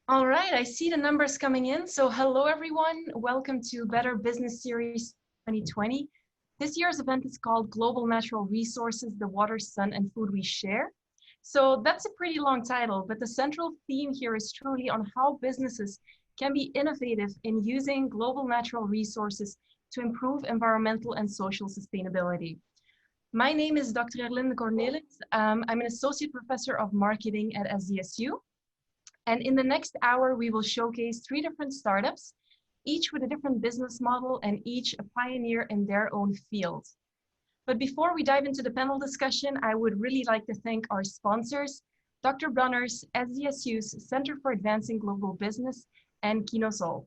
All right, I see the numbers coming in. So hello, everyone. Welcome to Better Business Series 2020. This year's event is called Global Natural Resources, the Water, Sun, and Food We Share. So that's a pretty long title, but the central theme here is truly on how businesses can be innovative in using global natural resources to improve environmental and social sustainability. My name is Dr. Erlinde Cornelis. I'm an associate professor of marketing at SDSU. And in the next hour, we will showcase 3 different startups, each with a different business model and each a pioneer in their own field. But before we dive into the panel discussion, I would really like to thank our sponsors, Dr. Brunner's, SDSU's Center for Advancing Global Business, and Quinoa Soil.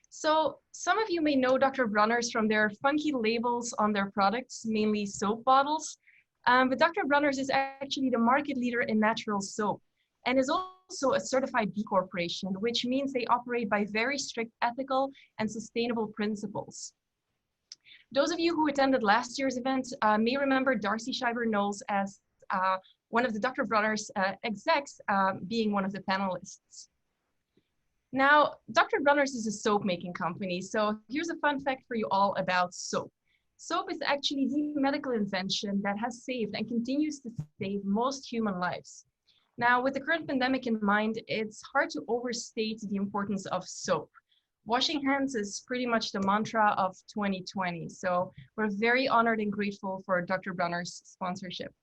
So some of you may know Dr. Brunner's from their funky labels on their products, mainly soap bottles. But Dr. Brunner's is actually the market leader in natural soap and is also a certified B Corporation, which means they operate by very strict ethical and sustainable principles. Those of you who attended last year's event may remember Darcy Schreiber-Knowles as one of the Dr. Brunner's execs being one of the panelists. Now, Dr. Brunner's is a soap making company, so here's a fun fact for you all about soap. Soap is actually the medical invention that has saved and continues to save most human lives. Now, with the current pandemic in mind, it's hard to overstate the importance of soap. Washing hands is pretty much the mantra of 2020, so we're very honored and grateful for Dr. Brunner's sponsorship.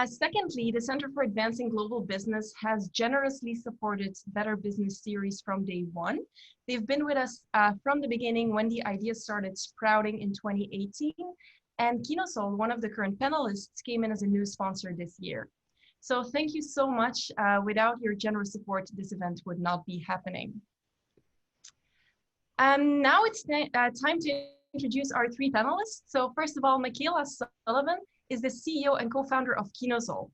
Secondly, the Center for Advancing Global Business has generously supported Better Business Series from day one. They've been with us from the beginning when the idea started sprouting in 2018, and Quinoa Soil, one of the current panelists, came in as a new sponsor this year. So thank you so much. Without your generous support, this event would not be happening. Now it's time to introduce our 3 panelists. So first of all, Michaela Sullivan is the CEO and co-founder of Quinoa Soil.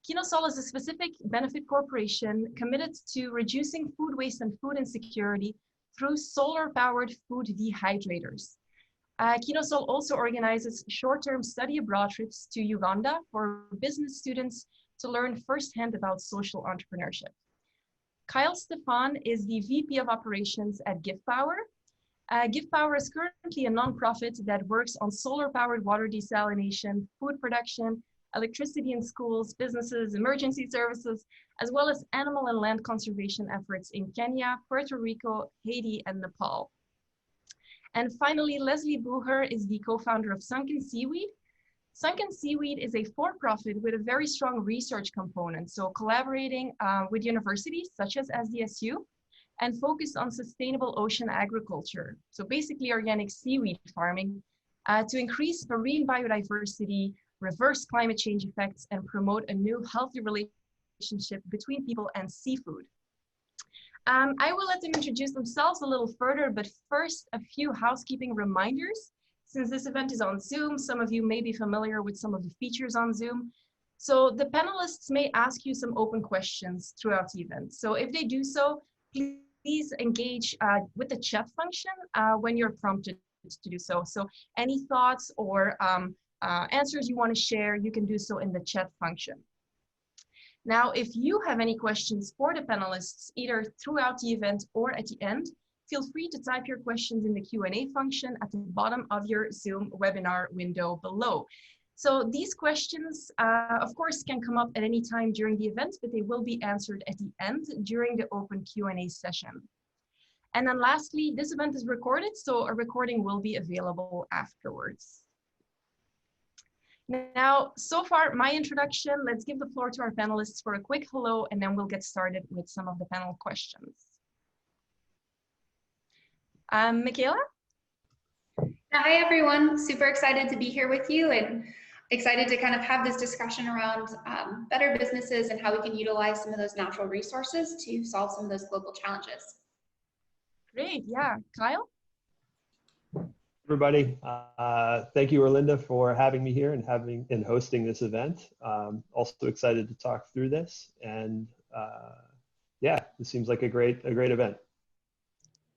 Quinoa Soil is a specific benefit corporation committed to reducing food waste and food insecurity through solar-powered food dehydrators. Quinoa Soil also organizes short-term study abroad trips to Uganda for business students to learn firsthand about social entrepreneurship. Kyle Stefan is the VP of Operations at GivePower. GivePower is currently a nonprofit that works on solar-powered water desalination, food production, electricity in schools, businesses, emergency services, as well as animal and land conservation efforts in Kenya, Puerto Rico, Haiti, and Nepal. And finally, Leslie Bucher is the co-founder of Sunken Seaweed. Sunken Seaweed is a for-profit with a very strong research component, so collaborating with universities such as SDSU and focused on sustainable ocean agriculture, so basically organic seaweed farming, to increase marine biodiversity, reverse climate change effects, and promote a new healthy relationship between people and seafood. I will let them introduce themselves a little further, but first, a few housekeeping reminders. Since this event is on Zoom, some of you may be familiar with some of the features on Zoom. So the panelists may ask you some open questions throughout the event. So if they do so, please engage with the chat function when you're prompted to do so. So any thoughts or answers you want to share, you can do so in the chat function. Now, if you have any questions for the panelists, either throughout the event or at the end, feel free to type your questions in the Q&A function at the bottom of your Zoom webinar window below. So these questions, of course, can come up at any time during the event, but they will be answered at the end during the open Q&A session. And then lastly, this event is recorded, so a recording will be available afterwards. Now, so far, my introduction. Let's give the floor to our panelists for a quick hello, and then we'll get started with some of the panel questions. Michaela? Hi, everyone. Super excited to be here with you and excited to kind of have this discussion around better businesses and how we can utilize some of those natural resources to solve some of those global challenges. Great, yeah. Kyle? Everybody, thank you, Erlinda, for having me here and hosting this event. Also excited to talk through this, and yeah, it seems like a great event.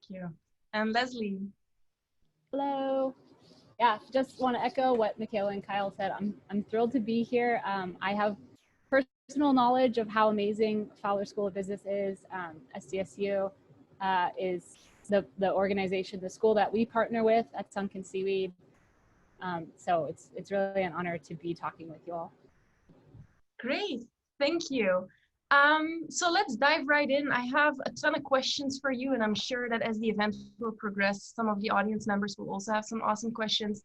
Thank you. And Leslie. Hello. Yeah, just want to echo what Michaela and Kyle said. I'm thrilled to be here. I have personal knowledge of how amazing Fowler School of Business is. SDSU is the organization, the school that we partner with at Sunken Seaweed. So it's really an honor to be talking with you all. Great, thank you. So let's dive right in. I have a ton of questions for you, and I'm sure that as the event will progress, some of the audience members will also have some awesome questions.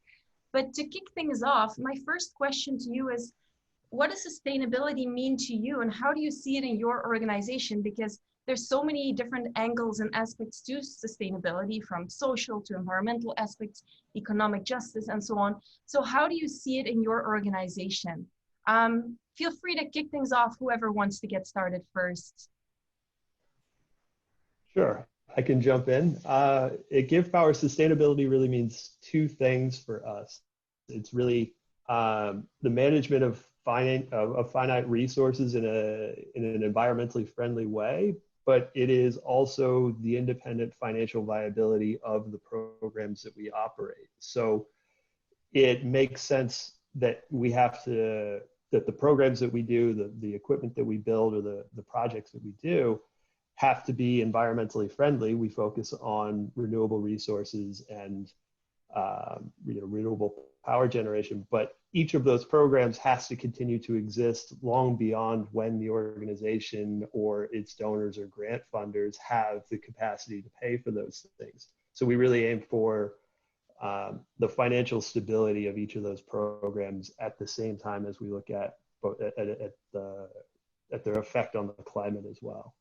But to kick things off, my first question to you is, what does sustainability mean to you, and how do you see it in your organization? Because there's so many different angles and aspects to sustainability, from social to environmental aspects, economic justice, and so on. So how do you see it in your organization? Feel free to kick things off, whoever wants to get started first. Sure, I can jump in. At Give Power, sustainability really means two things for us. It's really the management of finite resources in an environmentally friendly way, but it is also the independent financial viability of the programs that we operate. So it makes sense that that the programs that we do, the equipment that we build, or the projects that we do have to be environmentally friendly. We focus on renewable resources and renewable power generation, but each of those programs has to continue to exist long beyond when the organization or its donors or grant funders have the capacity to pay for those things. So we really aim for the financial stability of each of those programs at the same time as we look at their effect on the climate as well.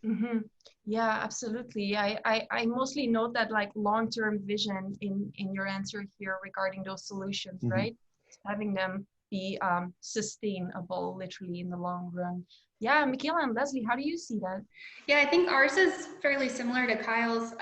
Mm-hmm. Yeah, absolutely. I mostly note that like long-term vision in your answer here regarding those solutions, mm-hmm. right? Having them be sustainable literally in the long run. Yeah, Michaela and Leslie, how do you see that? Yeah, I think ours is fairly similar to Kyle's.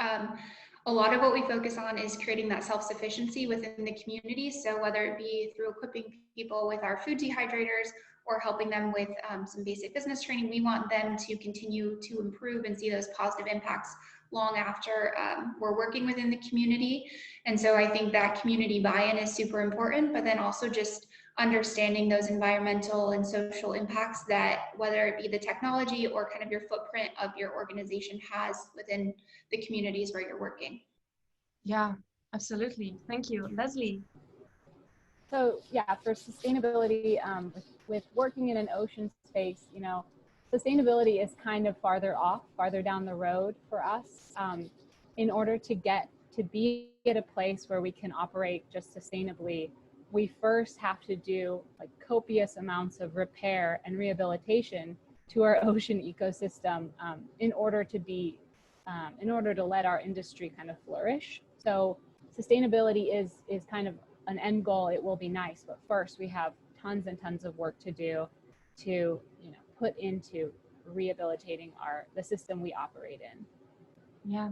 A lot of what we focus on is creating that self-sufficiency within the community. So whether it be through equipping people with our food dehydrators or helping them with some basic business training, we want them to continue to improve and see those positive impacts long after we're working within the community. And so I think that community buy-in is super important, but then also just understanding those environmental and social impacts that, whether it be the technology or kind of your footprint of your organization, has within the communities where you're working. Yeah, absolutely. Thank you. Leslie? So yeah, for sustainability, with working in an ocean space, sustainability is kind of farther down the road for us. In order to be at a place where we can operate just sustainably, we first have to do like copious amounts of repair and rehabilitation to our ocean ecosystem in order to let our industry kind of flourish. So sustainability is kind of an end goal. It will be nice, but first we have tons and tons of work to do to put into rehabilitating the system we operate in. Yeah.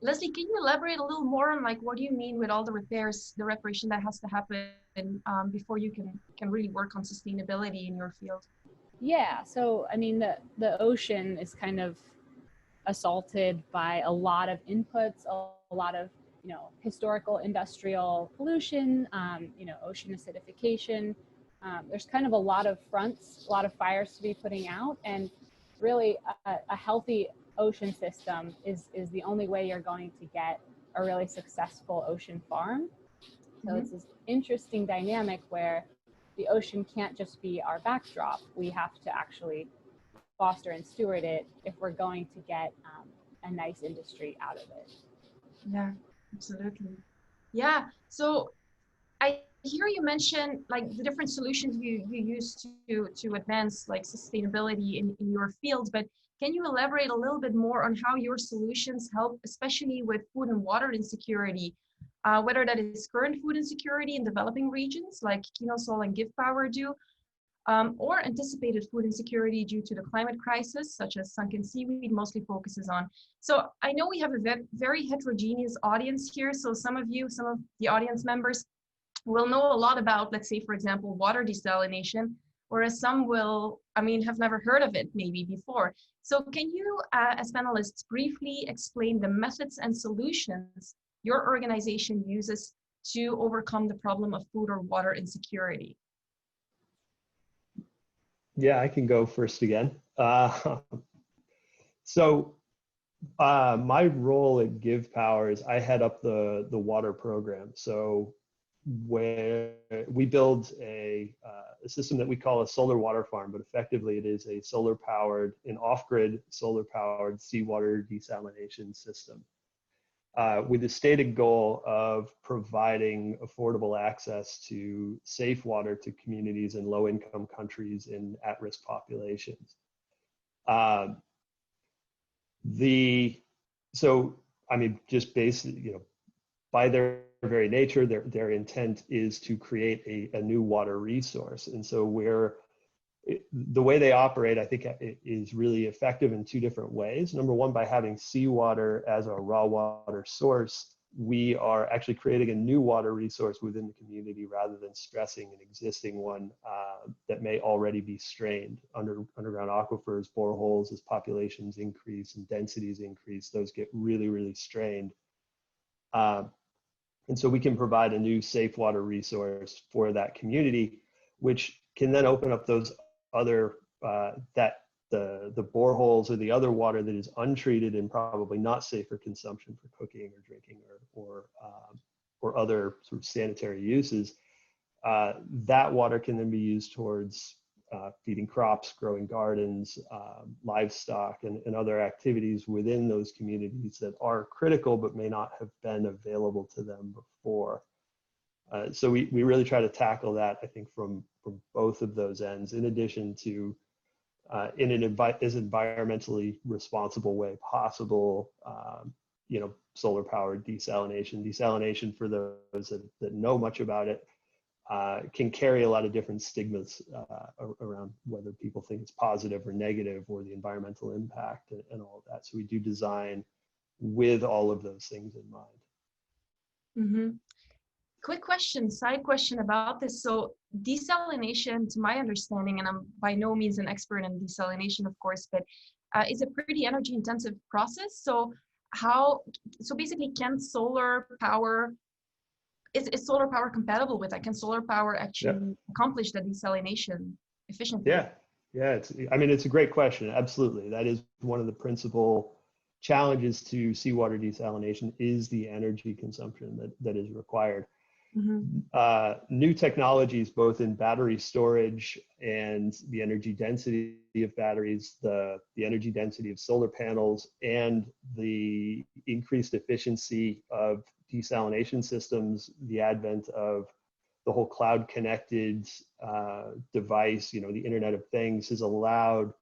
Leslie, can you elaborate a little more on like what do you mean with all the repairs, the reparation that has to happen before you can really work on sustainability in your field? Yeah, so I mean the ocean is kind of assaulted by a lot of inputs, a lot of historical industrial pollution, ocean acidification. There's kind of a lot of fronts, a lot of fires to be putting out, and really a healthy ocean system is the only way you're going to get a really successful ocean farm. So mm-hmm. It's this interesting dynamic where the ocean can't just be our backdrop. We have to actually foster and steward it if we're going to get a nice industry out of it. Yeah, absolutely. Yeah, so I hear you mention like the different solutions you use to advance like sustainability in your field, but can you elaborate a little bit more on how your solutions help, especially with food and water insecurity, whether that is current food insecurity in developing regions like Quinoa Soil and Give Power do, or anticipated food insecurity due to the climate crisis, such as Sunken Seaweed mostly focuses on. So I know we have a very heterogeneous audience here, so some of the audience members will know a lot about, let's say, for example, water desalination, whereas some have never heard of it maybe before. So can you, as panelists, briefly explain the methods and solutions your organization uses to overcome the problem of food or water insecurity? Yeah, I can go first again. My role at Give Power is I head up the water program. So where we build a system that we call a solar water farm, but effectively it is a solar powered, an off-grid solar powered seawater desalination system. With the stated goal of providing affordable access to safe water to communities in low-income countries and at-risk populations. Just basically, by their very nature, their intent is to create a new water resource. And so the way they operate, I think, is really effective in two different ways. Number one, by having seawater as our raw water source, we are actually creating a new water resource within the community rather than stressing an existing one that may already be strained. Underground aquifers, boreholes, as populations increase and densities increase, those get really, really strained. And so we can provide a new safe water resource for that community, which can then open up those other, the boreholes or the other water that is untreated and probably not safe for consumption for cooking or drinking or other sort of sanitary uses. That water can then be used towards feeding crops, growing gardens, livestock, and other activities within those communities that are critical but may not have been available to them before. So we really try to tackle that, I think, from both of those ends, in addition to in as environmentally responsible way possible, solar powered desalination. Desalination, for those that know much about it, can carry a lot of different stigmas around whether people think it's positive or negative, or the environmental impact and all of that. So we do design with all of those things in mind. Mm-hmm. Quick question, side question about this. So desalination, to my understanding, and I'm by no means an expert in desalination, of course, but is a pretty energy intensive process. So basically, can solar power, is solar power compatible with that? Can solar power actually accomplish the desalination efficiently? Yeah, it's a great question. Absolutely. That is one of the principal challenges to seawater desalination, is the energy consumption that is required. Mm-hmm. New technologies, both in battery storage and the energy density of batteries, the energy density of solar panels, and the increased efficiency of desalination systems, the advent of the whole cloud connected device, the Internet of Things, has allowed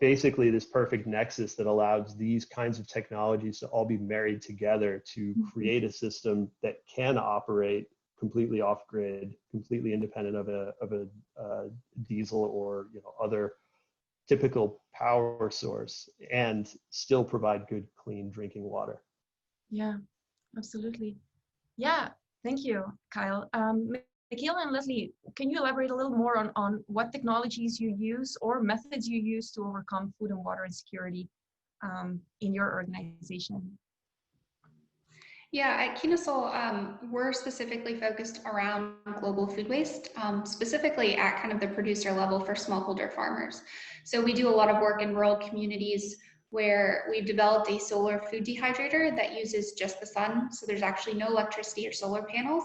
basically this perfect nexus that allows these kinds of technologies to all be married together to create a system that can operate completely off grid, completely independent of a diesel or other typical power source, and still provide good, clean drinking water. Yeah, absolutely. Yeah, thank you, Kyle. Michaela and Leslie, can you elaborate a little more on what technologies you use or methods you use to overcome food and water insecurity in your organization? Yeah, at Quinoa Soil, we're specifically focused around global food waste, specifically at kind of the producer level for smallholder farmers. So we do a lot of work in rural communities where we've developed a solar food dehydrator that uses just the sun. So there's actually no electricity or solar panels,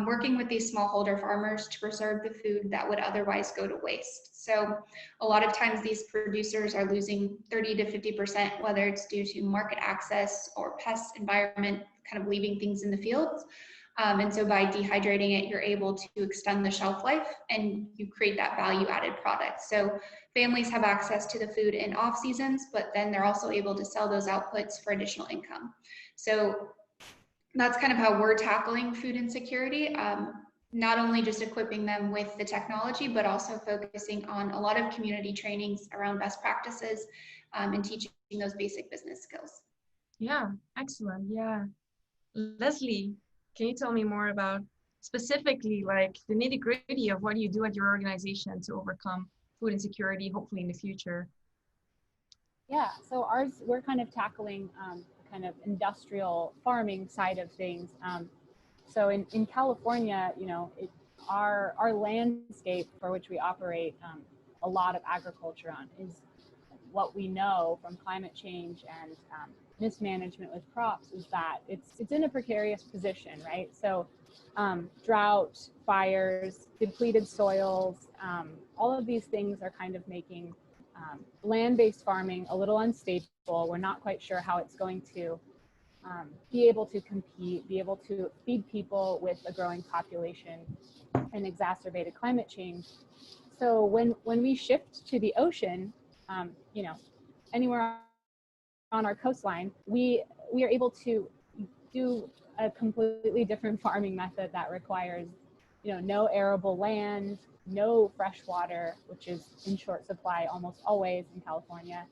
working with these smallholder farmers to preserve the food that would otherwise go to waste. So a lot of times these producers are losing 30 to 50%, whether it's due to market access or pest environment, kind of leaving things in the fields. And so by dehydrating it, you're able to extend the shelf life and you create that value added product. So families have access to the food in off seasons, but then they're also able to sell those outputs for additional income. So that's kind of how we're tackling food insecurity. Not only just equipping them with the technology, but also focusing on a lot of community trainings around best practices and teaching those basic business skills. Yeah, excellent. Yeah. Leslie, can you tell me more about specifically like the nitty-gritty of what you do at your organization to overcome food insecurity, hopefully in the future? Yeah, so we're kind of tackling the kind of industrial farming side of things. So in California, our landscape for which we operate a lot of agriculture on is what we know from climate change and mismanagement with crops is that it's in a precarious position, right? So drought, fires, depleted soils, all of these things are kind of making land-based farming a little unstable. We're not quite sure how it's going to be able to compete, be able to feed people with a growing population and exacerbated climate change. So when we shift to the ocean, you know, anywhere on our coastline, we are able to do a completely different farming method that requires, you know, no arable land, no fresh water, which is in short supply almost always in California.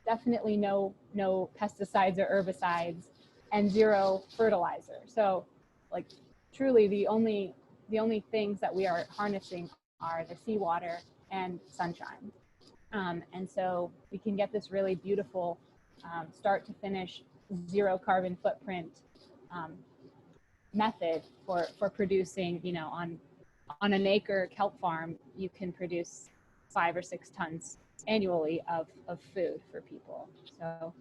Definitely no pesticides or herbicides, and zero fertilizer. So, like, truly the only things that we are harnessing are the seawater and sunshine. And so we can get this really beautiful start to finish zero carbon footprint method for producing, you know, on an acre kelp farm, you can produce 5 or 6 tons annually of food for people. So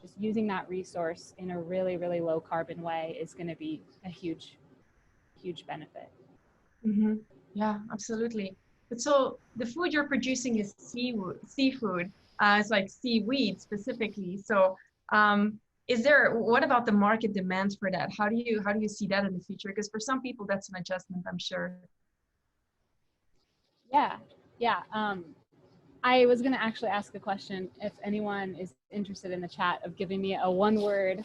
just using that resource in a really, really low carbon way is going to be a huge benefit. Mm-hmm. Yeah, absolutely. But so the food you're producing is seafood. It's like seaweed specifically. So what about the market demand for that? How do you see that in the future? Because for some people that's an adjustment, I'm sure. Yeah. I was going to actually ask a question if anyone is interested in the chat of giving me a 1-word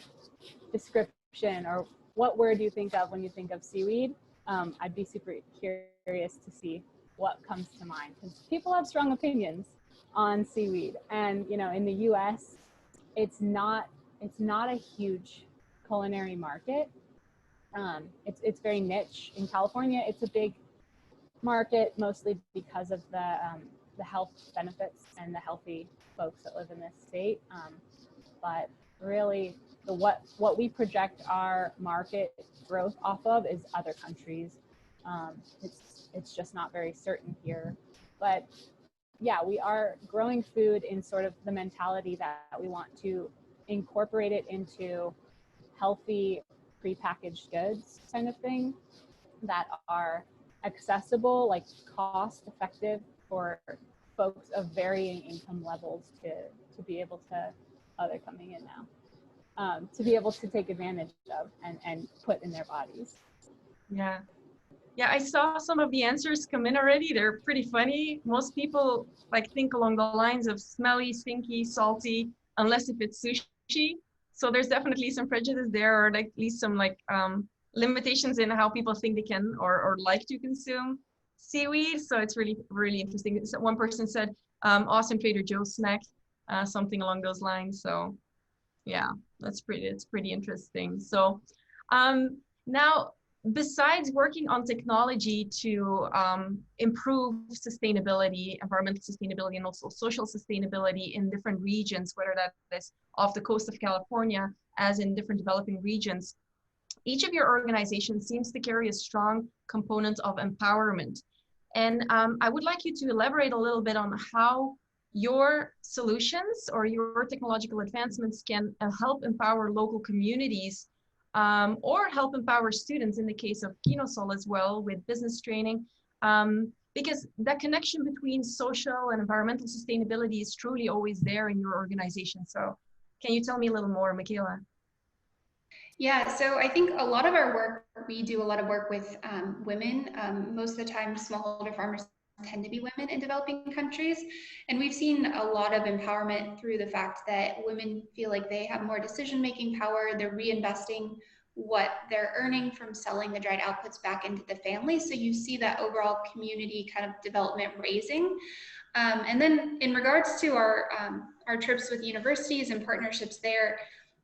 description, or what word you think of when you think of seaweed. I'd be super curious to see what comes to mind, because people have strong opinions on seaweed. And, you know, in the US, it's not a huge culinary market. It's very niche. In California, it's a big market, mostly because of the health benefits and the healthy folks that live in this state. But really, what we project our market growth off of is other countries. It's just not very certain here. But yeah, we are growing food in sort of the mentality that we want to incorporate it into healthy prepackaged goods kind of thing that are accessible, like cost effective for folks of varying income levels to be able to, oh, they're coming in now, to be able to take advantage of and put in their bodies. Yeah. Yeah, I saw some of the answers come in already. They're pretty funny. Most people like think along the lines of smelly, stinky, salty, unless if it's sushi. So there's definitely some prejudice there, or like at least some like limitations in how people think they can or like to consume seaweed. So it's really, really interesting. So one person said, awesome Trader Joe's snack, something along those lines. So yeah, it's pretty interesting. So now, besides working on technology to improve sustainability, environmental sustainability, and also social sustainability in different regions, whether that is off the coast of California as in different developing regions, each of your organizations seems to carry a strong component of empowerment. And I would like you to elaborate a little bit on how your solutions or your technological advancements can help empower local communities, or help empower students in the case of Quinoa Soil as well with business training, because that connection between social and environmental sustainability is truly always there in your organization. So can you tell me a little more, Michaela? Yeah, so I think a lot of our work, we do a lot of work with women. Most of the time, smallholder farmers tend to be women in developing countries. And we've seen a lot of empowerment through the fact that women feel like they have more decision-making power. They're reinvesting what they're earning from selling the dried outputs back into the family. So you see that overall community kind of development raising. And then in regards to our trips with universities and partnerships there,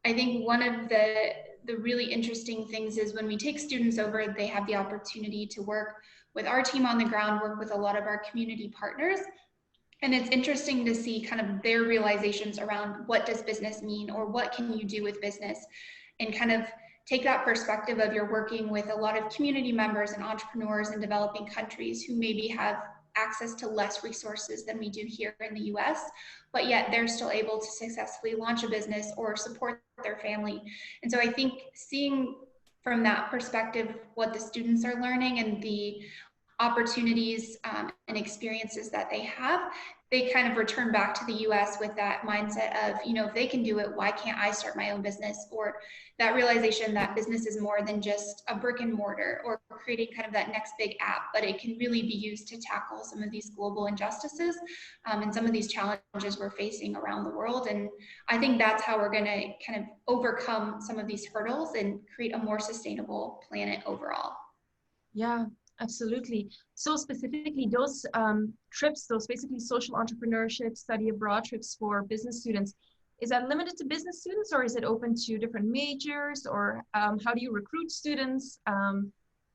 I think one of the really interesting things is when we take students over, they have the opportunity to work with our team on the ground, work with a lot of our community partners. And it's interesting to see kind of their realizations around what does business mean, or what can you do with business, and kind of take that perspective of you're working with a lot of community members and entrepreneurs in developing countries who maybe have access to less resources than we do here in the US, but yet they're still able to successfully launch a business or support their family. And so I think seeing from that perspective what the students are learning and the opportunities and experiences that they have, they kind of return back to the US with that mindset of, you know, if they can do it, why can't I start my own business? Or that realization that business is more than just a brick and mortar or creating kind of that next big app, but it can really be used to tackle some of these global injustices and some of these challenges we're facing around the world. And I think that's how we're going to kind of overcome some of these hurdles and create a more sustainable planet overall. Yeah, absolutely. So specifically those trips, those basically social entrepreneurship, study abroad trips for business students, is that limited to business students or is it open to different majors, or how do you recruit students?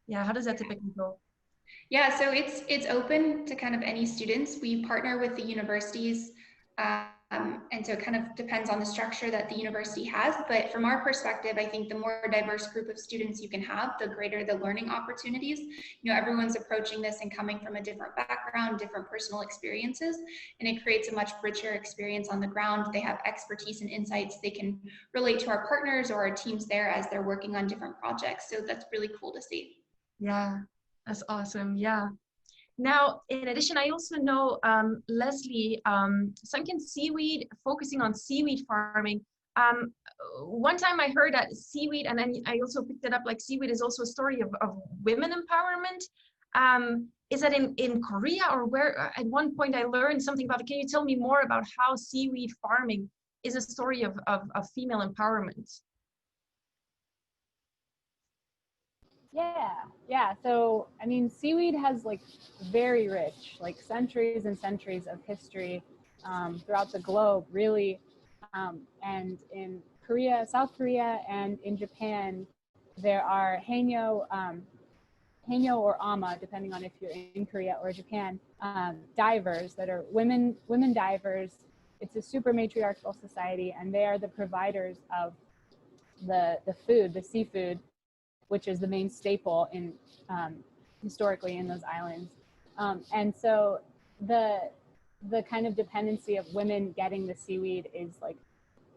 Yeah, how does that typically go? Yeah, so it's open to kind of any students. We partner with the universities, and so it kind of depends on the structure that the university has. But from our perspective, I think the more diverse group of students you can have, the greater the learning opportunities. You know, everyone's approaching this and coming from a different background, different personal experiences, and it creates a much richer experience on the ground. They have expertise and insights. They can relate to our partners or our teams there as they're working on different projects. So that's really cool to see. Yeah, that's awesome. Yeah. Now, in addition, I also know, Leslie, sunken seaweed, focusing on seaweed farming. One time I heard that seaweed, and then I also picked it up, like seaweed is also a story of women empowerment. Is that in Korea or where? At one point I learned something about it. Can you tell me more about how seaweed farming is a story of female empowerment? Yeah. So, I mean, seaweed has like very rich, like centuries and centuries of history throughout the globe, really. And in Korea, South Korea, and in Japan, there are Haenyeo or ama, depending on if you're in Korea or Japan, divers that are women divers. It's a super matriarchal society, and they are the providers of the food, the seafood, which is the main staple in historically in those islands. And so the kind of dependency of women getting the seaweed is like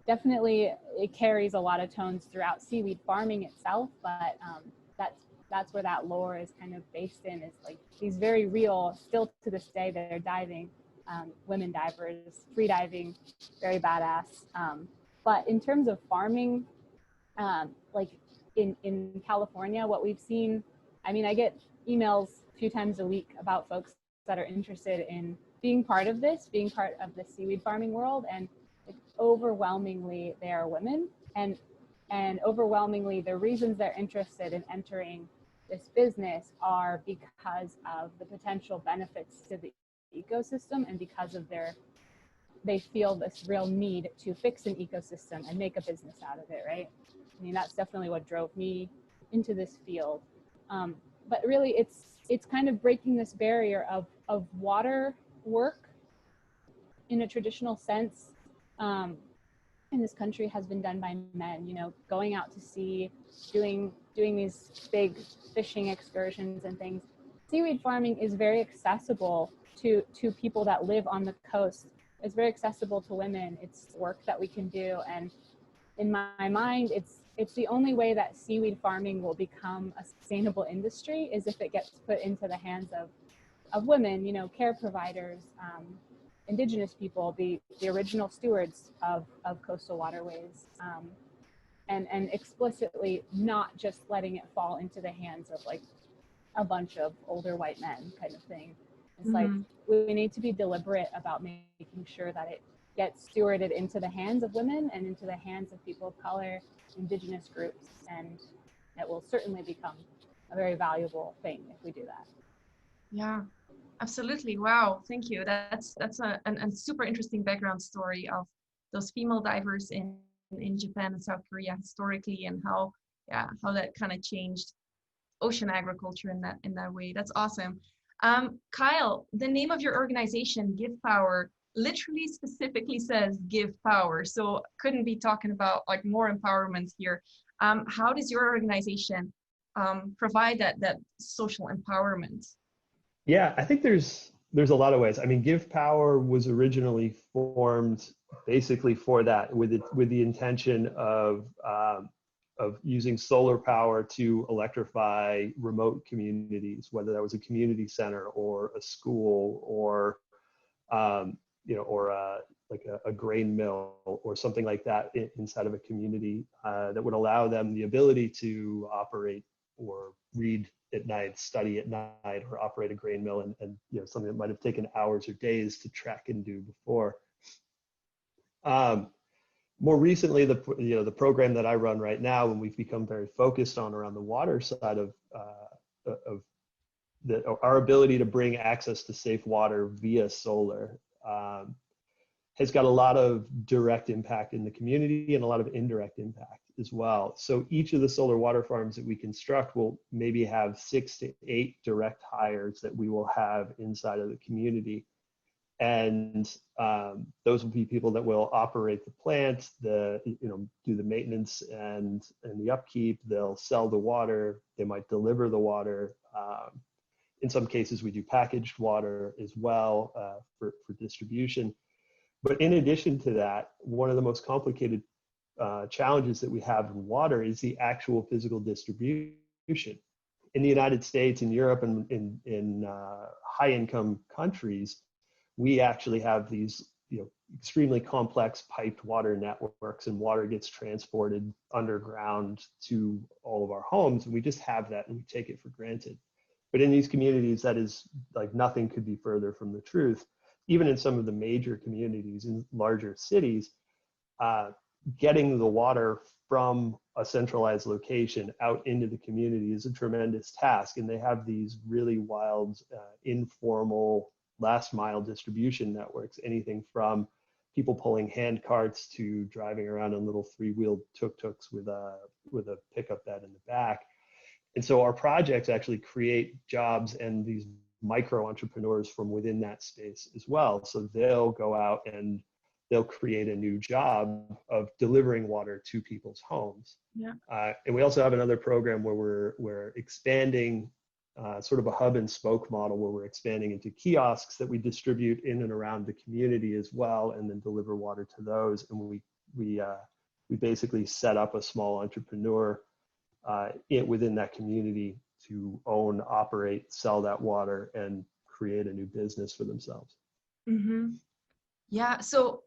definitely, it carries a lot of tones throughout seaweed farming itself, but that's where that lore is kind of based in, is like these very real, still to this day, they're diving, women divers, free diving, very badass. But in terms of farming, like in California, what we've seen, I mean, I get emails a few times a week about folks that are interested in being part of this, being part of the seaweed farming world, and like, overwhelmingly they are women, and overwhelmingly the reasons they're interested in entering this business are because of the potential benefits to the ecosystem and because of they feel this real need to fix an ecosystem and make a business out of it, right? I mean, that's definitely what drove me into this field. But really, it's kind of breaking this barrier of water work in a traditional sense in this country has been done by men, you know, going out to sea, doing these big fishing excursions and things. Seaweed farming is very accessible to people that live on the coast. It's very accessible to women. It's work that we can do, and in my mind, it's the only way that seaweed farming will become a sustainable industry is if it gets put into the hands of women, you know, care providers, indigenous people, the original stewards of coastal waterways, and explicitly not just letting it fall into the hands of like a bunch of older white men kind of thing. It's like we need to be deliberate about making sure that it gets stewarded into the hands of women and into the hands of people of color, indigenous groups, and it will certainly become a very valuable thing if we do that. Yeah, absolutely. Wow, thank you. That's a super interesting background story of those female divers in Japan and South Korea historically, and how that kind of changed ocean agriculture in that way. That's awesome. Kyle, the name of your organization, Give Power, literally specifically says give power. So couldn't be talking about like more empowerment here. How does your organization provide that social empowerment? Yeah, I think there's a lot of ways. I mean, Give Power was originally formed basically for that, with the intention of using solar power to electrify remote communities, whether that was a community center or a school or like a grain mill or something like that inside of a community that would allow them the ability to operate or read at night, study at night, or operate a grain mill, and something that might have taken hours or days to track and do before. More recently, the program that I run right now, and we've become very focused on around the water side of our ability to bring access to safe water via solar, has got a lot of direct impact in the community and a lot of indirect impact as well. So each of the solar water farms that we construct will maybe have 6 to 8 direct hires that we will have inside of the community. And those will be people that will operate the plant, do the maintenance and the upkeep. They'll sell the water. They might deliver the water. In some cases, we do packaged water as well for distribution. But in addition to that, one of the most complicated challenges that we have in water is the actual physical distribution. In the United States, in Europe, and in high-income countries, we actually have these extremely complex piped water networks, and water gets transported underground to all of our homes, and we just have that and we take it for granted. But in these communities, that is like nothing could be further from the truth. Even in some of the major communities in larger cities, getting the water from a centralized location out into the community is a tremendous task. And they have these really wild, informal last mile distribution networks, anything from people pulling hand carts to driving around in little 3-wheeled tuk-tuks with a pickup bed in the back. And so our projects actually create jobs and these micro entrepreneurs from within that space as well. So they'll go out and they'll create a new job of delivering water to people's homes. Yeah. And we also have another program where we're expanding sort of a hub and spoke model, where we're expanding into kiosks that we distribute in and around the community as well, and then deliver water to those. And we basically set up a small entrepreneur within that community to own, operate, sell that water, and create a new business for themselves. Mm-hmm. Yeah, so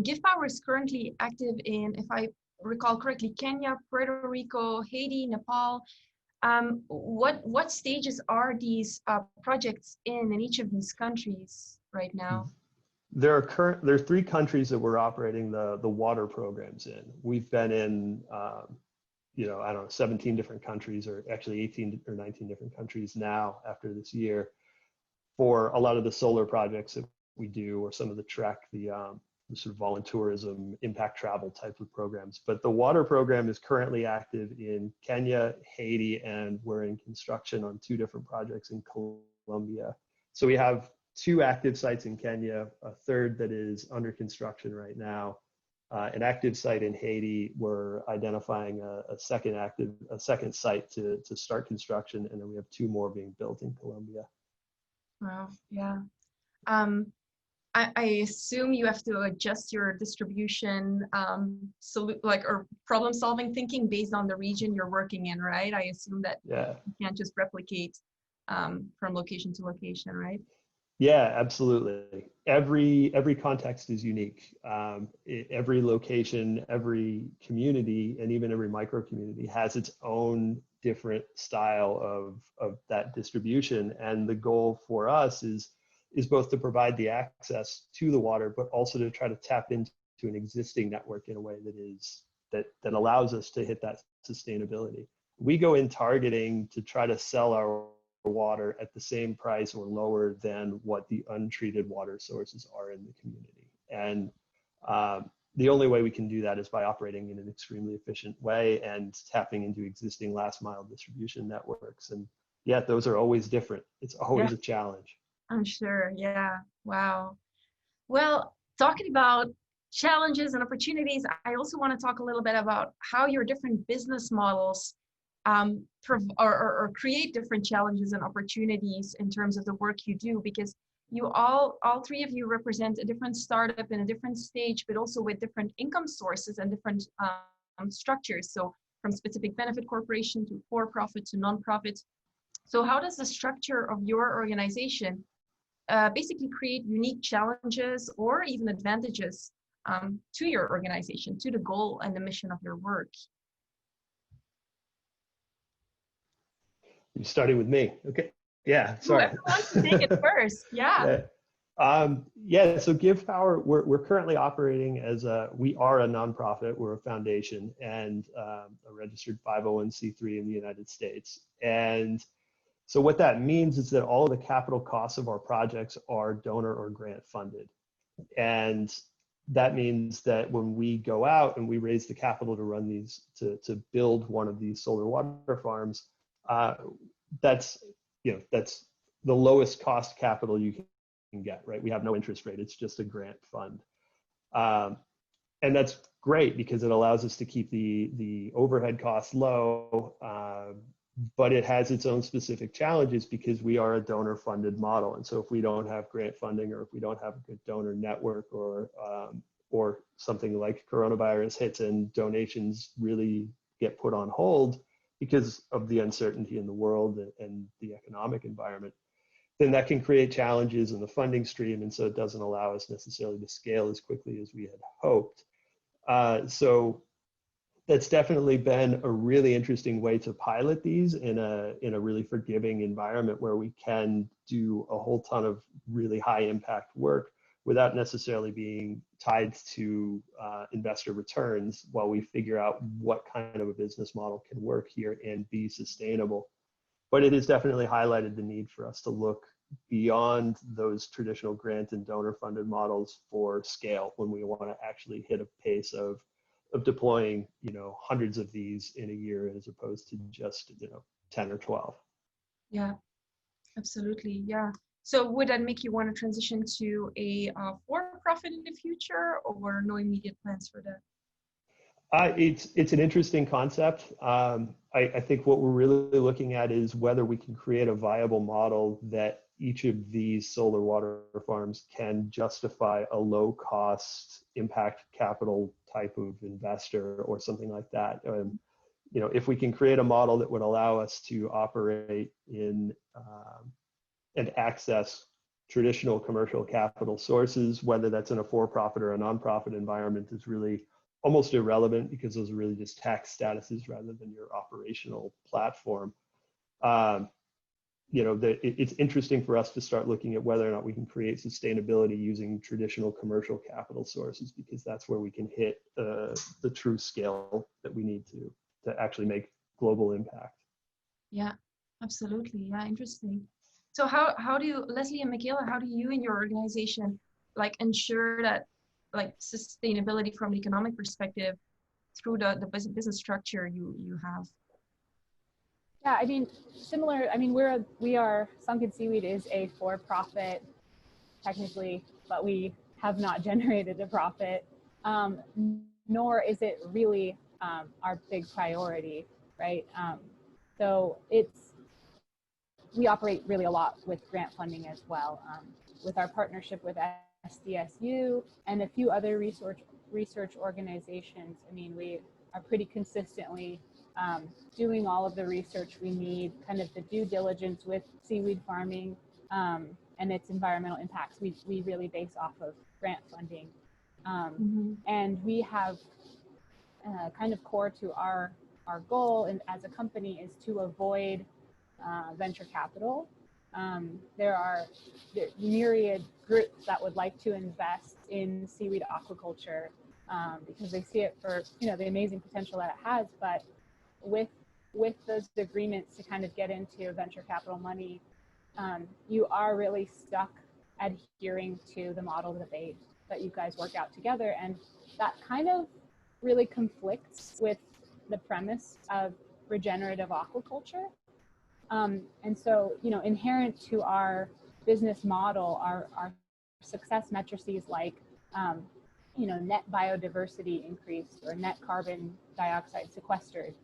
Give Power is currently active in, if I recall correctly, Kenya, Puerto Rico, Haiti, Nepal. What stages are these projects in each of these countries right now? There are 3 countries that we're operating the water programs in. We've been in I don't know, 17 different countries, or actually 18 or 19 different countries now after this year, for a lot of the solar projects that we do, or some of the Trek, the sort of voluntourism, impact travel type of programs. But the water program is currently active in Kenya, Haiti, and we're in construction on 2 different projects in Colombia. So we have 2 active sites in Kenya, a 3rd that is under construction right now. An active site in Haiti. We're identifying a second site to start construction, and then we have 2 more being built in Colombia. Wow, yeah. I assume you have to adjust your distribution or problem-solving thinking based on the region you're working in, right? I assume that you can't just replicate from location to location, right? Yeah, absolutely. Every context is unique. Every location, every community, and even every micro community has its own different style of that distribution. And the goal for us is both to provide the access to the water, but also to try to tap into an existing network in a way that allows us to hit that sustainability. We go in targeting to try to sell our water at the same price or lower than what the untreated water sources are in the community. And the only way we can do that is by operating in an extremely efficient way and tapping into existing last mile distribution networks. And yeah, those are always different. It's always a challenge. I'm sure. Yeah. Wow. Well, talking about challenges and opportunities, I also want to talk a little bit about how your different business models or create different challenges and opportunities in terms of the work you do, because you all three of you represent a different startup in a different stage, but also with different income sources and different structures. So from specific benefit corporation to for-profit to non-profit. So how does the structure of your organization basically create unique challenges or even advantages to your organization, to the goal and the mission of your work? You starting with me. Okay. Yeah, sorry. Whoever wants to take it first. Yeah. Yeah, so Give Power, we're currently operating as we are a nonprofit, we're a foundation and a registered 501c3 in the United States. And so what that means is that all of the capital costs of our projects are donor or grant funded. And that means that when we go out and we raise the capital to run these, to build one of these solar water farms, that's the lowest cost capital you can get, right? We have no interest rate, it's just a grant fund. And that's great because it allows us to keep the overhead costs low, but it has its own specific challenges because we are a donor funded model. And so if we don't have grant funding, or if we don't have a good donor network, or something like coronavirus hits and donations really get put on hold because of the uncertainty in the world and the economic environment, then that can create challenges in the funding stream. And so it doesn't allow us necessarily to scale as quickly as we had hoped. So that's definitely been a really interesting way to pilot these in a really forgiving environment where we can do a whole ton of really high impact work without necessarily being tied to investor returns while we figure out what kind of a business model can work here and be sustainable. But it has definitely highlighted the need for us to look beyond those traditional grant and donor funded models for scale when we want to actually hit a pace of deploying, hundreds of these in a year as opposed to just, 10 or 12. Yeah, absolutely. Yeah. So would that make you want to transition to a for-profit in the future, or no immediate plans for that? It's an interesting concept. I think what we're really looking at is whether we can create a viable model that each of these solar water farms can justify a low cost impact capital type of investor or something like that. If we can create a model that would allow us to operate in and access traditional commercial capital sources, whether that's in a for-profit or a nonprofit environment, is really almost irrelevant because those are really just tax statuses rather than your operational platform. It's interesting for us to start looking at whether or not we can create sustainability using traditional commercial capital sources, because that's where we can hit the true scale that we need to actually make global impact. Yeah, absolutely. Yeah, interesting. So how do you, Leslie and Michaela, how do you in your organization ensure that sustainability from the economic perspective through the business structure you have? Yeah, similar. We are Sunken Seaweed is a for-profit technically, but we have not generated a profit, nor is it really our big priority, right? So we operate really a lot with grant funding as well, with our partnership with SDSU and a few other research organizations. We are pretty consistently doing all of the research we need, kind of the due diligence with seaweed farming and its environmental impacts. We really base off of grant funding. And we have kind of core to our goal and as a company is to avoid venture capital. There are myriad groups that would like to invest in seaweed aquaculture because they see it for the amazing potential that it has, but with those agreements to kind of get into venture capital money, you are really stuck adhering to the model that you guys work out together, and that kind of really conflicts with the premise of regenerative aquaculture. And so, inherent to our business model are success matrices like net biodiversity increased or net carbon dioxide sequestered.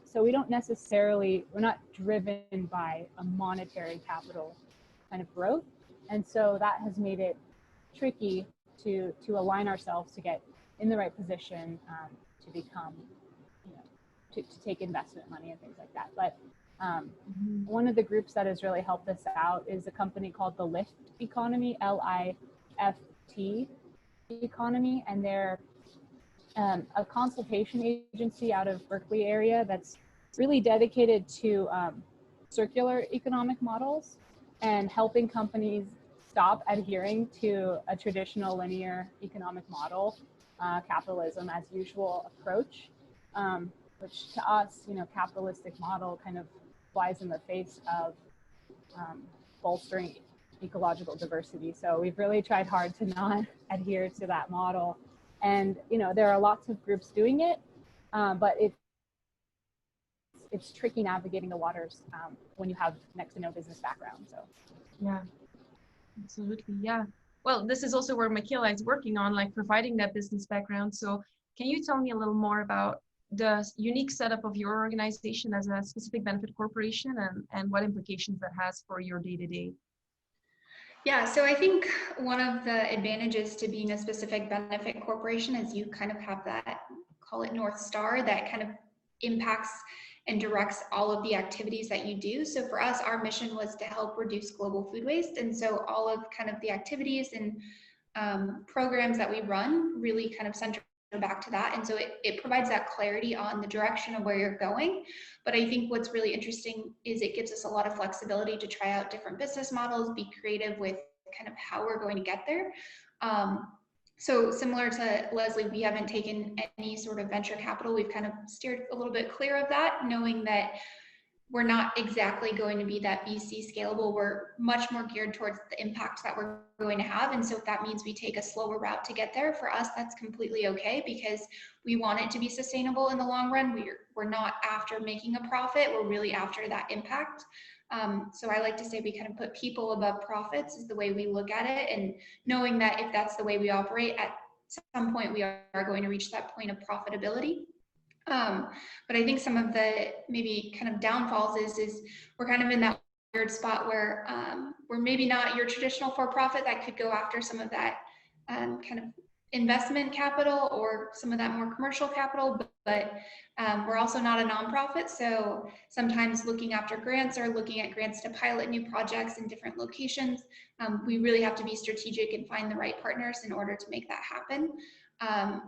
So we're not driven by a monetary capital kind of growth. And so that has made it tricky to align ourselves to get in the right position to become, to take investment money and things like that. But one of the groups that has really helped us out is a company called the Lift Economy, LIFT Economy, and they're a consultation agency out of Berkeley area that's really dedicated to circular economic models and helping companies stop adhering to a traditional linear economic model, capitalism as usual approach, which to us, capitalistic model kind of flies in the face of bolstering ecological diversity. So we've really tried hard to not adhere to that model. And, there are lots of groups doing it, but it's tricky navigating the waters when you have next to no business background. So, yeah, absolutely. Yeah. Well, this is also where Michaela is working on, like providing that business background. So can you tell me a little more about the unique setup of your organization as a specific benefit corporation and what implications that has for your day-to-day? Yeah, so I think one of the advantages to being a specific benefit corporation is you kind of have that, call it North Star, that kind of impacts and directs all of the activities that you do. So for us, our mission was to help reduce global food waste. And so all of kind of the activities and programs that we run really kind of center back to that. And so it provides that clarity on the direction of where you're going. But I think what's really interesting is it gives us a lot of flexibility to try out different business models, be creative with kind of how we're going to get there. So similar to Leslie, we haven't taken any sort of venture capital. We've kind of steered a little bit clear of that, knowing that we're not exactly going to be that VC scalable. We're much more geared towards the impact that we're going to have. And so if that means we take a slower route to get there, for us, that's completely okay, because we want it to be sustainable in the long run. We're not after making a profit. We're really after that impact. So I like to say we kind of put people above profits is the way we look at it. And knowing that if that's the way we operate, at some point we are going to reach that point of profitability. But I think some of the maybe kind of downfalls is we're kind of in that weird spot where we're maybe not your traditional for-profit that could go after some of that kind of investment capital or some of that more commercial capital, but we're also not a nonprofit. So sometimes looking after grants or looking at grants to pilot new projects in different locations, we really have to be strategic and find the right partners in order to make that happen.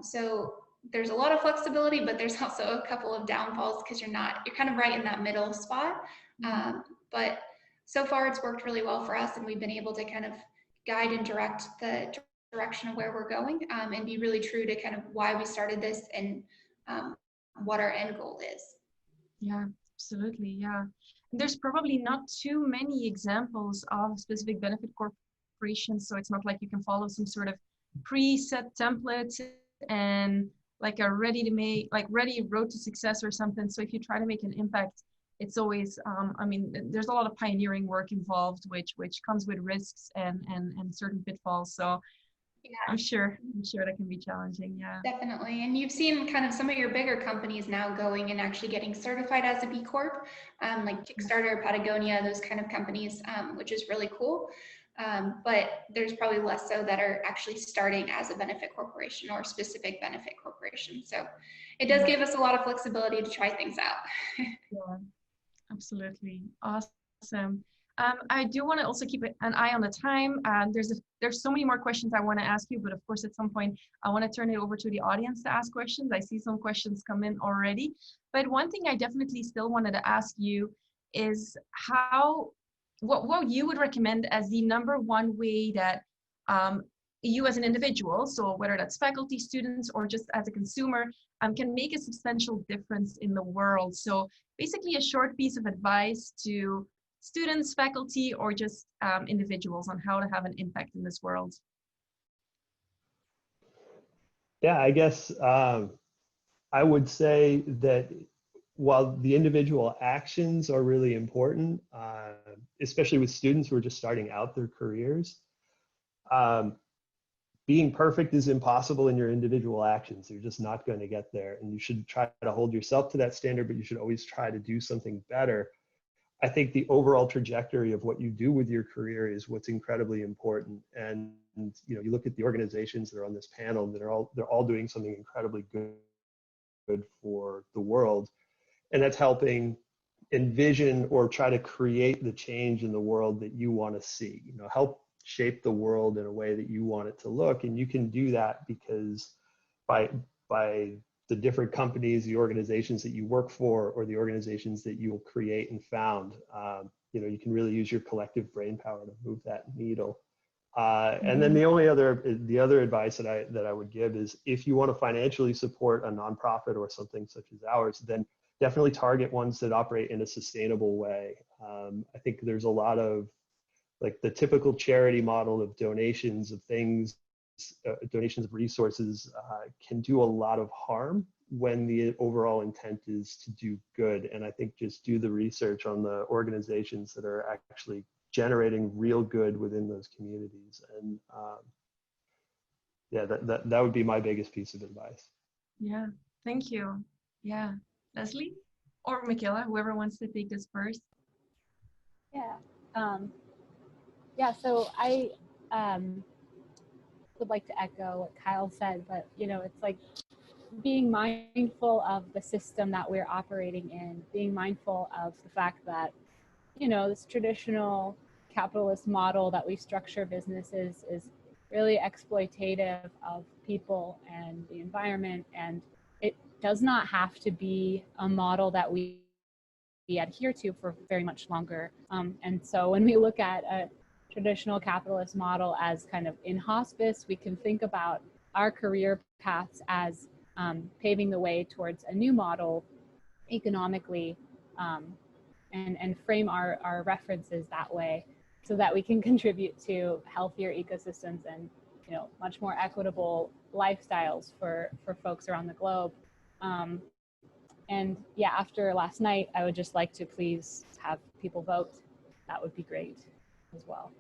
So there's a lot of flexibility, but there's also a couple of downfalls because you're kind of right in that middle spot. But so far it's worked really well for us, and we've been able to kind of guide and direct the direction of where we're going, and be really true to kind of why we started this and what our end goal is. Yeah, absolutely. Yeah. There's probably not too many examples of specific benefit corporations, so it's not like you can follow some sort of preset template and like a ready road to success or something. So if you try to make an impact, it's always, there's a lot of pioneering work involved, which comes with risks and certain pitfalls. So yeah, I'm sure that can be challenging. Yeah, definitely. And you've seen kind of some of your bigger companies now going and actually getting certified as a B Corp, like Kickstarter, Patagonia, those kind of companies, which is really cool. But there's probably less so that are actually starting as a benefit corporation or specific benefit corporation. So it does give us a lot of flexibility to try things out. Yeah, absolutely. Awesome. I do want to also keep an eye on the time. There's so many more questions I want to ask you, but of course at some point I want to turn it over to the audience to ask questions. I see some questions come in already, but one thing I definitely still wanted to ask you is what you would recommend as the #1 way that you as an individual, so whether that's faculty, students, or just as a consumer, can make a substantial difference in the world. So basically a short piece of advice to students, faculty, or just individuals on how to have an impact in this world. Yeah, I guess I would say that while the individual actions are really important, especially with students who are just starting out their careers, being perfect is impossible in your individual actions. You're just not going to get there. And you should try to hold yourself to that standard, but you should always try to do something better. I think the overall trajectory of what you do with your career is what's incredibly important. And you know, you look at the organizations that are on this panel, they're all doing something incredibly good for the world. And that's helping envision or try to create the change in the world that you want to see. You know, help shape the world in a way that you want it to look. And you can do that because by the different companies, the organizations that you work for, or the organizations that you will create and found, you know, you can really use your collective brain power to move that needle. And then the other advice that I would give is, if you want to financially support a nonprofit or something such as ours, then definitely target ones that operate in a sustainable way. I think there's a lot of, like, the typical charity model of donations of things, donations of resources can do a lot of harm when the overall intent is to do good. And I think just do the research on the organizations that are actually generating real good within those communities. And yeah, that would be my biggest piece of advice. Yeah, thank you. Yeah, Leslie or Michaela, whoever wants to take this first. Yeah. Yeah, so I would like to echo what Kyle said, but you know, it's like being mindful of the system that we're operating in, being mindful of the fact that, you know, this traditional capitalist model that we structure businesses is really exploitative of people and the environment, and it does not have to be a model that we adhere to for very much longer. And so when we look at a traditional capitalist model as kind of in hospice, we can think about our career paths as paving the way towards a new model economically, and frame our references that way, so that we can contribute to healthier ecosystems and, you know, much more equitable lifestyles for folks around the globe. And yeah, after last night, I would just like to please have people vote. That would be great as well.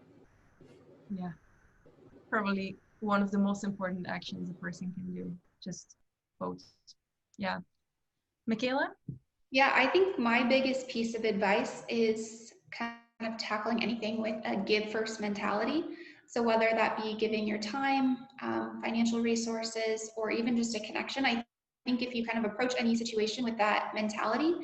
Yeah, probably one of the most important actions a person can do, just vote. Yeah. Michaela? Yeah, I think my biggest piece of advice is kind of tackling anything with a give first mentality. So whether that be giving your time, financial resources, or even just a connection, I think if you kind of approach any situation with that mentality,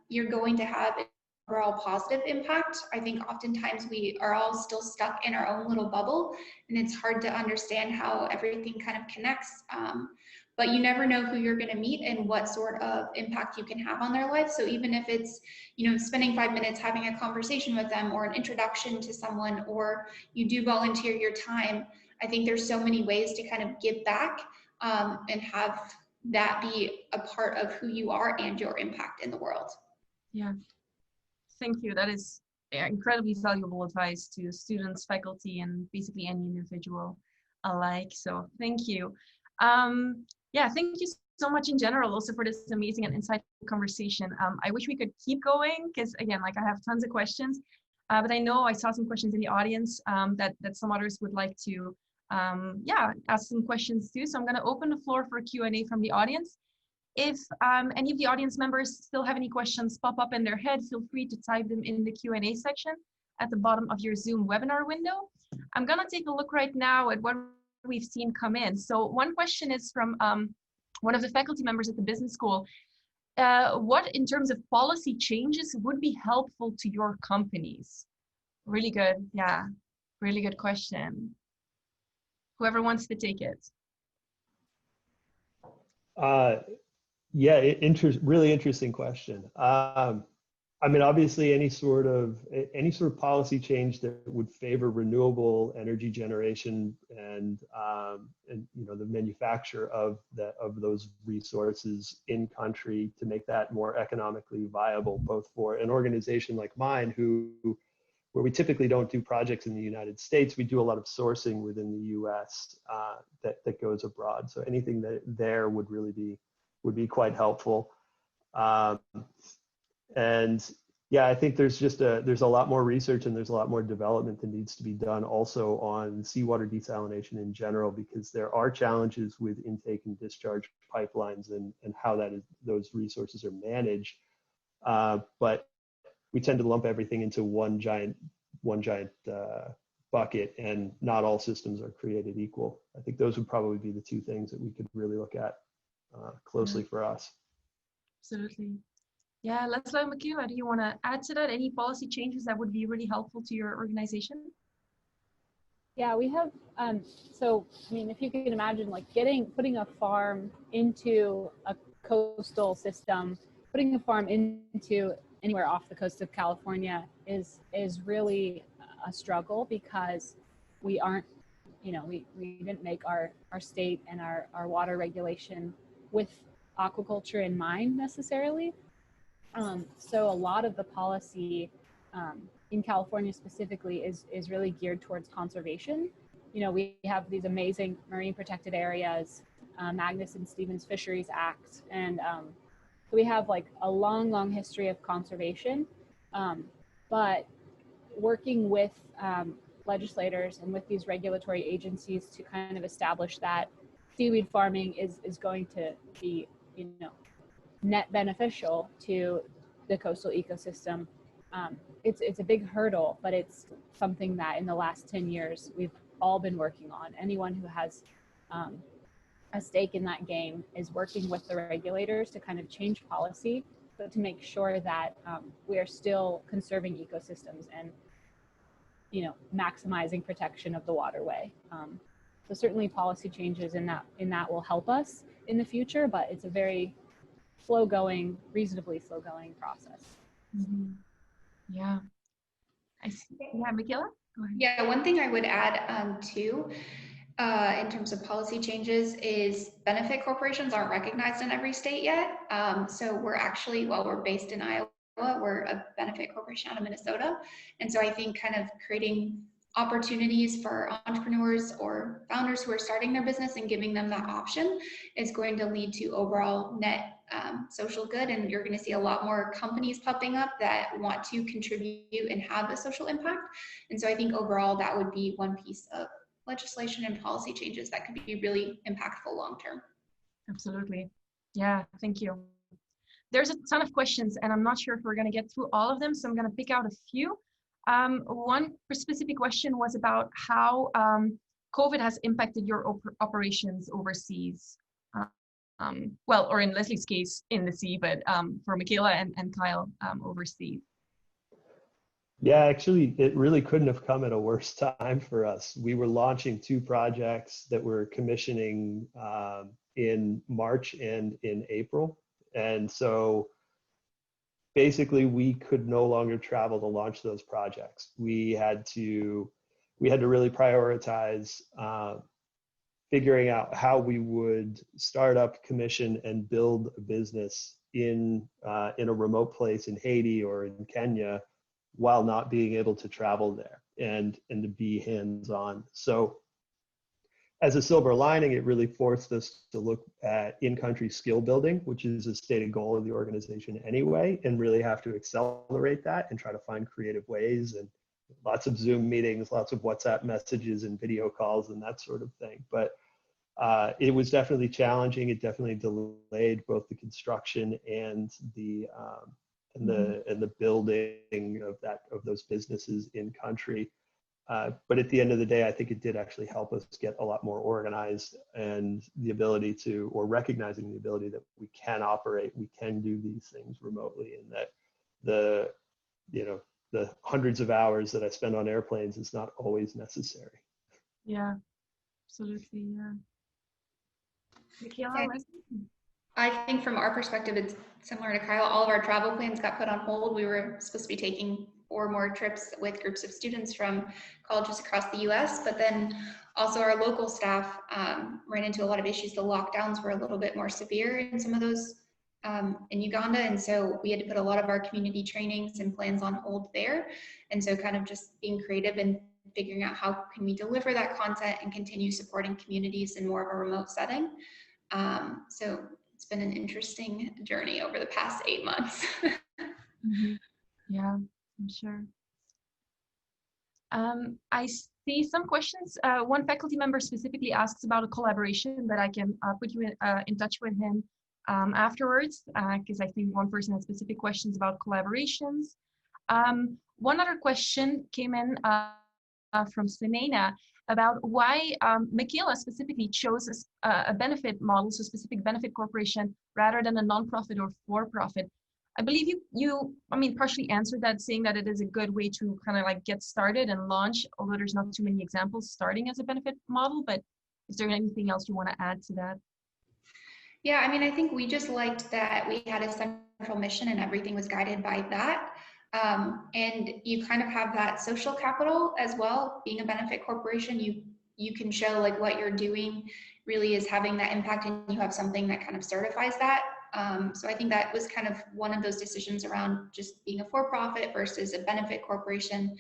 you're going to have an overall positive impact. I think oftentimes we are all still stuck in our own little bubble, and it's hard to understand how everything kind of connects. But you never know who you're going to meet and what sort of impact you can have on their life. So even if it's, you know, spending 5 minutes having a conversation with them, or an introduction to someone, or you do volunteer your time, I think there's so many ways to kind of give back, and have that be a part of who you are and your impact in the world. Yeah, thank you. That is incredibly valuable advice to students, faculty, and basically any individual alike. So thank you. Yeah, thank you so much in general also for this amazing and insightful conversation. I wish we could keep going, because again, like, I have tons of questions, but I know I saw some questions in the audience that some others would like to yeah, ask some questions too. So I'm going to open the floor for Q&A from the audience. If any of the audience members still have any questions pop up in their head, feel free to type them in the Q&A section at the bottom of your Zoom webinar window. I'm going to take a look right now at what we've seen come in. So one question is from one of the faculty members at the business school. What, in terms of policy changes, would be helpful to your companies? Really good. Yeah, really good question. Whoever wants to take it. Yeah, really interesting question. I mean, obviously, any sort of policy change that would favor renewable energy generation and you know, the manufacture of those resources in country, to make that more economically viable, both for an organization like mine, where we typically don't do projects in the United States. We do a lot of sourcing within the U.S. That goes abroad. So anything that there would really be quite helpful. And Yeah, I think there's there's a lot more research and there's a lot more development that needs to be done also on seawater desalination in general, because there are challenges with intake and discharge pipelines and how those resources are managed. But we tend to lump everything into one giant bucket, and not all systems are created equal. I think those would probably be the two things that we could really look at closely for us. Absolutely. Yeah, Leslie and Michaela, do you want to add to that? Any policy changes that would be really helpful to your organization? Yeah, we have, so, I mean, if you can imagine, like putting a farm into a coastal system, putting a farm into anywhere off the coast of California is really a struggle, because we aren't, we didn't make our state and our water regulation with aquaculture in mind necessarily. So a lot of the policy in California specifically is really geared towards conservation. We have these amazing marine protected areas, Magnuson-Stevens Fisheries Act, and so we have like a long history of conservation, but working with legislators and with these regulatory agencies to kind of establish that seaweed farming is going to be, net beneficial to the coastal ecosystem. It's a big hurdle, but it's something that in the last 10 years we've all been working on. Anyone who has a stake in that game is working with the regulators to kind of change policy, but to make sure that we are still conserving ecosystems and maximizing protection of the waterway. So certainly policy changes in that will help us in the future, but it's a very reasonably slow going process. Mm-hmm. Yeah. I see. Yeah, Michaela? Go ahead. Yeah, one thing I would add too, in terms of policy changes, is benefit corporations aren't recognized in every state yet. So we're actually, while we're based in Iowa, we're a benefit corporation out of Minnesota. And so I think kind of creating opportunities for entrepreneurs or founders who are starting their business and giving them that option is going to lead to overall net social good. And you're going to see a lot more companies popping up that want to contribute and have a social impact. And so I think overall that would be one piece of legislation and policy changes that could be really impactful long term. Absolutely. Yeah, thank you. There's a ton of questions, and I'm not sure if we're going to get through all of them, so I'm going to pick out a few. One specific question was about how COVID has impacted your operations overseas. Well, or in Leslie's case, in the sea, but for Michaela and Kyle, overseas. Yeah, actually, it really couldn't have come at a worse time for us. We were launching 2 projects that we're commissioning in March and in April. And so basically we could no longer travel to launch those projects. We had to really prioritize figuring out how we would start up, commission, and build a business in a remote place in Haiti or in Kenya, while not being able to travel there and to be hands-on. So as a silver lining, it really forced us to look at in-country skill building, which is a stated goal of the organization anyway, and really have to accelerate that and try to find creative ways, and lots of Zoom meetings, lots of WhatsApp messages and video calls and that sort of thing. But it was definitely challenging. It definitely delayed both the construction and the building of those businesses in country. But at the end of the day, I think it did actually help us get a lot more organized, and the ability to, or recognizing the ability that we can operate, we can do these things remotely, and that the hundreds of hours that I spend on airplanes is not always necessary. Yeah, absolutely. Yeah. Michaela, I think from our perspective, it's similar to Kyle. All of our travel plans got put on hold. We were supposed to be taking 4 more trips with groups of students from colleges across the US, but then also our local staff ran into a lot of issues. The lockdowns were a little bit more severe in some of those in Uganda, and so we had to put a lot of our community trainings and plans on hold there. And so kind of just being creative and figuring out how can we deliver that content and continue supporting communities in more of a remote setting. So it's been an interesting journey over the past 8 months. Mm-hmm. Yeah, I'm sure. I see some questions. One faculty member specifically asks about a collaboration that I can put you in touch with him afterwards, because I think one person had specific questions about collaborations. One other question came in from Sinena about why Michaela specifically chose a benefit model, so specific benefit corporation, rather than a nonprofit or for-profit. I believe I mean, partially answered that, saying that it is a good way to kind of like get started and launch, although there's not too many examples starting as a benefit model, but is there anything else you want to add to that? Yeah, I mean, I think we just liked that we had a central mission and everything was guided by that. And you kind of have that social capital as well. Being a benefit corporation, you can show like what you're doing really is having that impact, and you have something that kind of certifies that. So I think that was kind of one of those decisions around just being a for-profit versus a benefit corporation.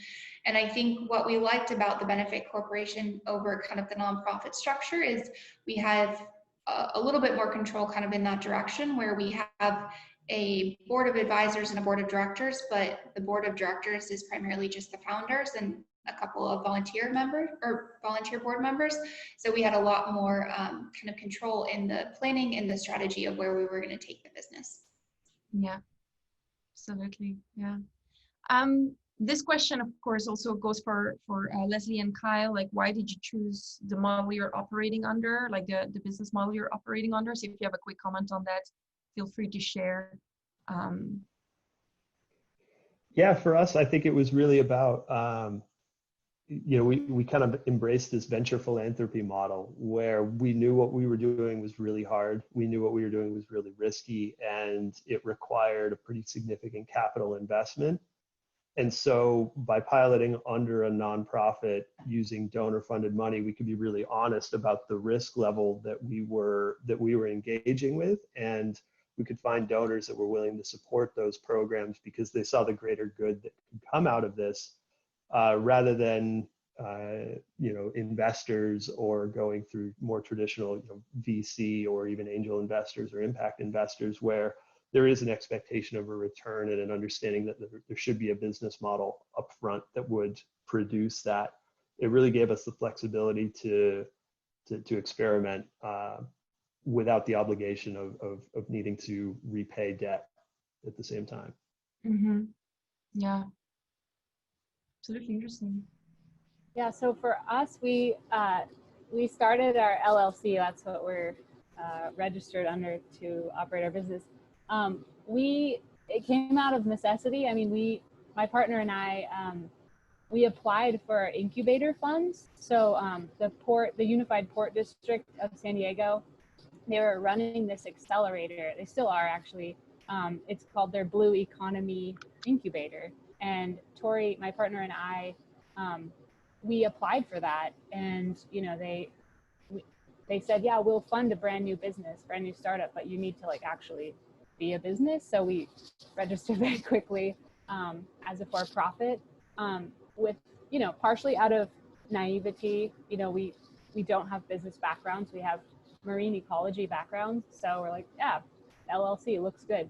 And I think what we liked about the benefit corporation over kind of the nonprofit structure is we have a little bit more control kind of in that direction, where we have a board of advisors and a board of directors, but the board of directors is primarily just the founders and a couple of volunteer members or volunteer board members. So we had a lot more kind of control in the planning and the strategy of where we were going to take the business. Yeah, absolutely. Yeah. This question, of course, also goes for Leslie and Kyle. Like, why did you choose the model you're operating under, like the business model you're operating under? So if you have a quick comment on that, feel free to share. Yeah, for us, I think it was really about, you know, we kind of embraced this venture philanthropy model where we knew what we were doing was really hard. We knew what we were doing was really risky, and it required a pretty significant capital investment. And so by piloting under a nonprofit using donor funded money, we could be really honest about the risk level that we were engaging with, and we could find donors that were willing to support those programs because they saw the greater good that could come out of this, rather than you know, investors or going through more traditional, you know, VC or even angel investors or impact investors, where there is an expectation of a return and an understanding that there should be a business model upfront that would produce that. It really gave us the flexibility to experiment without the obligation of needing to repay debt at the same time. Mm-hmm. Yeah, absolutely interesting. Yeah, so for us, we started our LLC. That's what we're registered under to operate our business. It came out of necessity. I mean, my partner and I, we applied for incubator funds. So the Unified Port District of San Diego, they were running this accelerator. They still are, actually. It's called their Blue Economy Incubator. And Tori, my partner, and I, we applied for that. And, you know, they said, yeah, we'll fund a brand new business, brand new startup, but you need to like actually be a business. So we registered very quickly as a for-profit, with, you know, partially out of naivety. You know, we don't have business backgrounds. We have marine ecology backgrounds. So we're like, yeah, LLC looks good.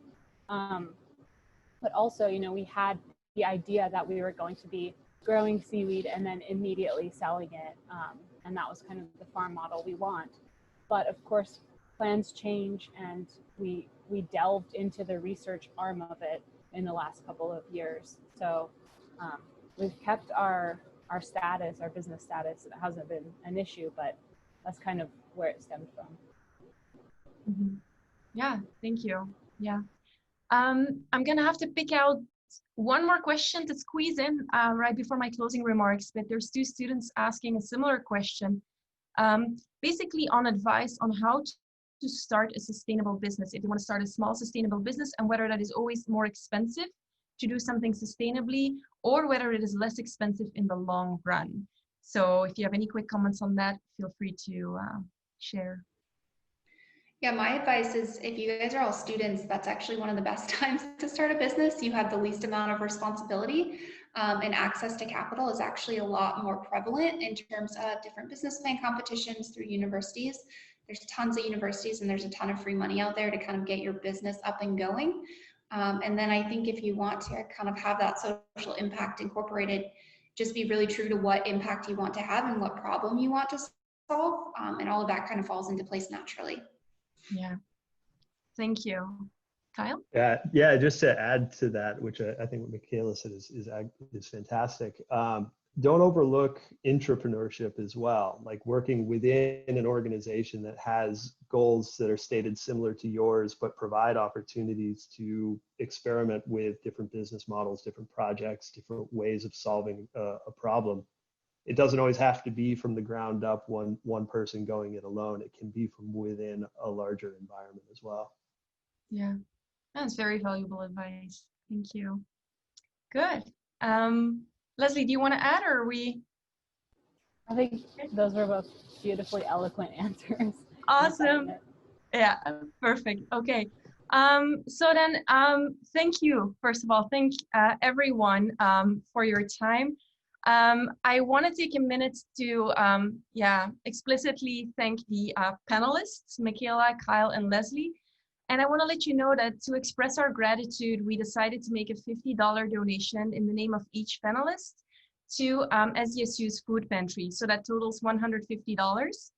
But also, you know, we had the idea that we were going to be growing seaweed and then immediately selling it. And that was kind of the farm model we want. But of course, plans change, and we delved into the research arm of it in the last couple of years. So we've kept our status, our business status. It hasn't been an issue, but that's kind of where it stemmed from. Mm-hmm. Yeah, thank you. Yeah. I'm gonna have to pick out one more question to squeeze in right before my closing remarks, but there's two students asking a similar question, basically on advice on how to start a sustainable business, if you want to start a small sustainable business, and whether that is always more expensive to do something sustainably or whether it is less expensive in the long run. So if you have any quick comments on that, feel free to share. Yeah, my advice is if you guys are all students, that's actually one of the best times to start a business. You have the least amount of responsibility, and access to capital is actually a lot more prevalent in terms of different business plan competitions through universities. There's tons of universities and there's a ton of free money out there to kind of get your business up and going. And then I think if you want to kind of have that social impact incorporated, just be really true to what impact you want to have and what problem you want to solve. And all of that kind of falls into place naturally. Yeah. Thank you. Kyle? Yeah. Just to add to that, which I think what Michaela said is fantastic. Don't overlook intrapreneurship as well, like working within an organization that has goals that are stated similar to yours, but provide opportunities to experiment with different business models, different projects, different ways of solving a problem. It doesn't always have to be from the ground up, one person going it alone. It can be from within a larger environment as well. Yeah, that's very valuable advice. Thank you. Good. Leslie, do you want to add, or are we? I think those were both beautifully eloquent answers. Awesome. Yeah, perfect. Okay. So then, thank you. First of all, thank everyone for your time. I want to take a minute to explicitly thank the panelists, Michaela, Kyle, and Leslie. And I want to let you know that to express our gratitude, we decided to make a $50 donation in the name of each panelist to SDSU's food pantry. So that totals $150.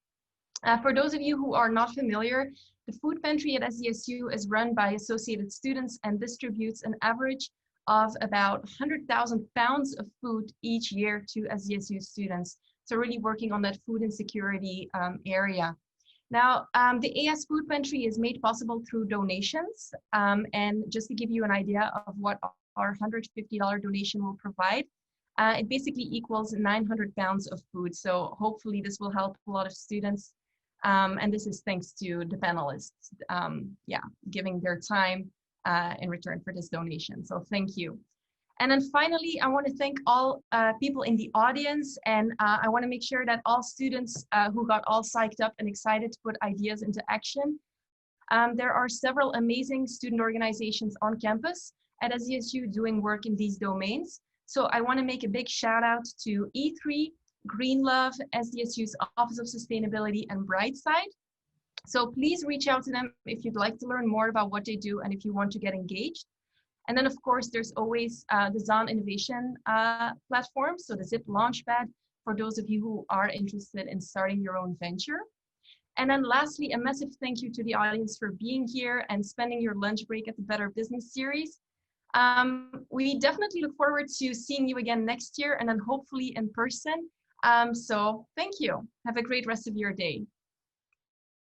For those of you who are not familiar, the food pantry at SDSU is run by associated students and distributes an average of about 100,000 pounds of food each year to SDSU students. So really working on that food insecurity area. Now, the AS Food Pantry is made possible through donations. And just to give you an idea of what our $150 donation will provide, it basically equals 900 pounds of food. So hopefully this will help a lot of students. And this is thanks to the panelists, giving their time in return for this donation. So thank you. And then finally, I want to thank all people in the audience, and I want to make sure that all students who got all psyched up and excited to put ideas into action. There are several amazing student organizations on campus at SDSU doing work in these domains. So I want to make a big shout out to E3, Green Love, SDSU's Office of Sustainability, and Brightside. So please reach out to them if you'd like to learn more about what they do and if you want to get engaged. And then, of course, there's always the Zaan Innovation platform, so the ZIP Launchpad, for those of you who are interested in starting your own venture. And then lastly, a massive thank you to the audience for being here and spending your lunch break at the Better Business Series. We definitely look forward to seeing you again next year, and then hopefully in person. So thank you. Have a great rest of your day.